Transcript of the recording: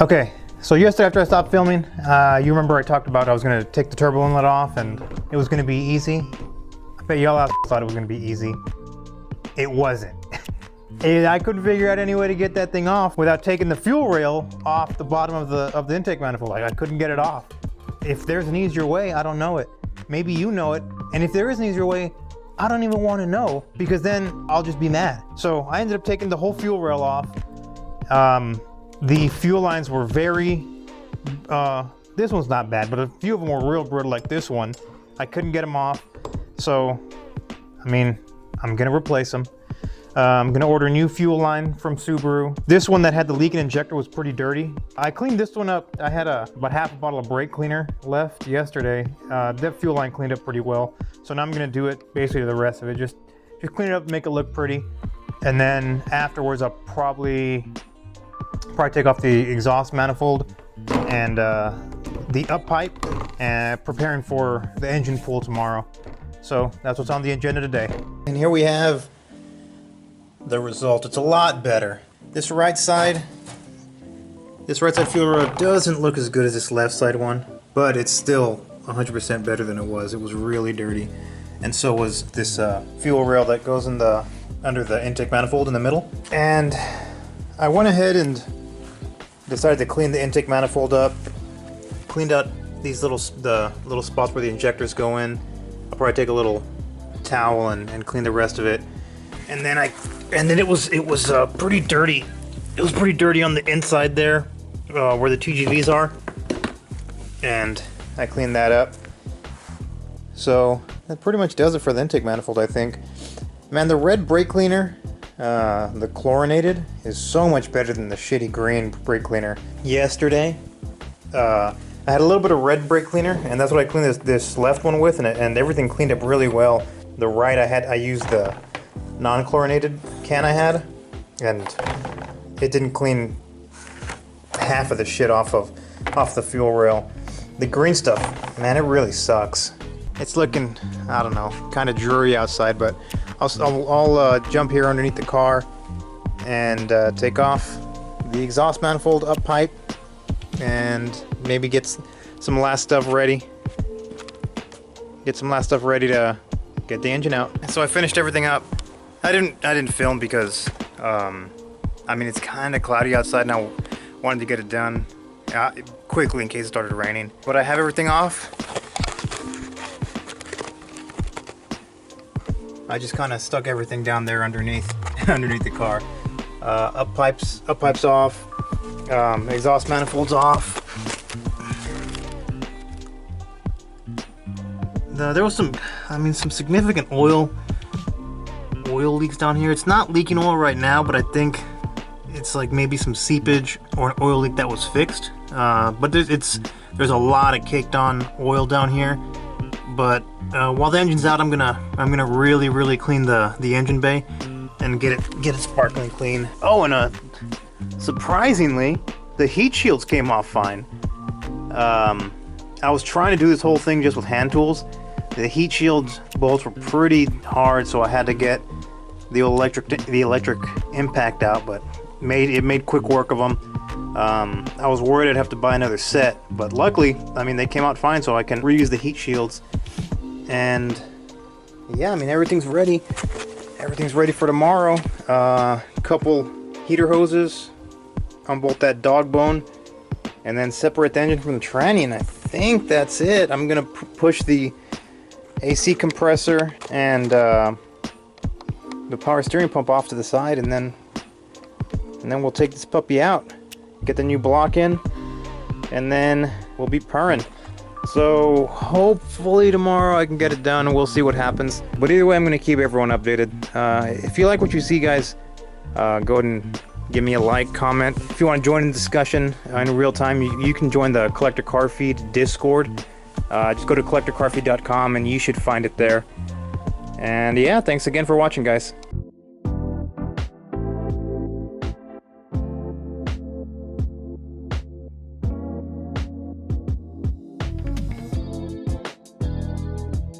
Okay, so yesterday after I stopped filming, you remember I talked about I was gonna take the turbo inlet off and it was gonna be easy. I bet y'all thought it was gonna be easy. It wasn't. I couldn't figure out any way to get that thing off without taking the fuel rail off the bottom of the intake manifold. I couldn't get it off. If there's an easier way, I don't know it. Maybe you know it. And if there is an easier way, I don't even want to know, because then I'll just be mad. So I ended up taking the whole fuel rail off. The fuel lines were very, this one's not bad, but a few of them were real brittle, like this one. I couldn't get them off. So, I mean, I'm gonna replace them. I'm gonna order a new fuel line from Subaru. This one that had the leaking injector was pretty dirty. I cleaned this one up. I had about half a bottle of brake cleaner left yesterday. That fuel line cleaned up pretty well. So now I'm gonna do it basically the rest of it. Just clean it up, make it look pretty. And then afterwards, I'll probably take off the exhaust manifold and the up pipe, and preparing for the engine pull tomorrow. So that's what's on the agenda today. And here we have the result. It's a lot better. This right side fuel rail doesn't look as good as this left side one, but it's still 100% better than it was. It was really dirty, and so was this fuel rail that goes in under the intake manifold in the middle. And I went ahead and decided to clean the intake manifold up. Cleaned out these little spots where the injectors go in. I'll probably take a little towel and clean the rest of it. And then it was pretty dirty. It was pretty dirty on the inside there, where the TGVs are. And I cleaned that up. So that pretty much does it for the intake manifold, I think. Man, the red brake cleaner, the chlorinated, is so much better than the shitty green brake cleaner. Yesterday, I had a little bit of red brake cleaner, and that's what I cleaned this left one with, and everything cleaned up really well. The right, I used the non-chlorinated can I had, and it didn't clean half of the shit off the fuel rail. The green stuff, man, it really sucks. It's looking, I don't know, kind of dreary outside, but I'll jump here underneath the car and take off the exhaust manifold up pipe and maybe get some last stuff ready. Get some last stuff ready to get the engine out. So I finished everything up. I didn't film because I mean, it's kind of cloudy outside and I wanted to get it done quickly in case it started raining. But I have everything off. I just kind of stuck everything down there underneath the car. Up pipes off. Exhaust manifolds off. There was some significant oil leaks down here. It's not leaking oil right now, but I think it's like maybe some seepage or an oil leak that was fixed. But there's a lot of caked on oil down here. But while the engine's out, I'm gonna really clean the engine bay and get it sparkling clean. Oh, and surprisingly, the heat shields came off fine. I was trying to do this whole thing just with hand tools. The heat shields bolts were pretty hard, so I had to get the electric impact out, but it made quick work of them. I was worried I'd have to buy another set, but luckily, I mean, they came out fine, so I can reuse the heat shields. And yeah, I mean, everything's ready. Everything's ready for tomorrow. Couple heater hoses on both that dog bone, and then separate the engine from the tranny, and I think that's it. I'm gonna push the AC compressor and the power steering pump off to the side, and then we'll take this puppy out, get the new block in, and then we'll be purring. So hopefully tomorrow I can get it done, and we'll see what happens. But either way, I'm going to keep everyone updated. If you like what you see, guys, go ahead and give me a like, comment. If you want to join in the discussion in real time, you can join the Collector Car Feed Discord. Just go to collectorcarfeed.com and you should find it there. And yeah, thanks again for watching, guys.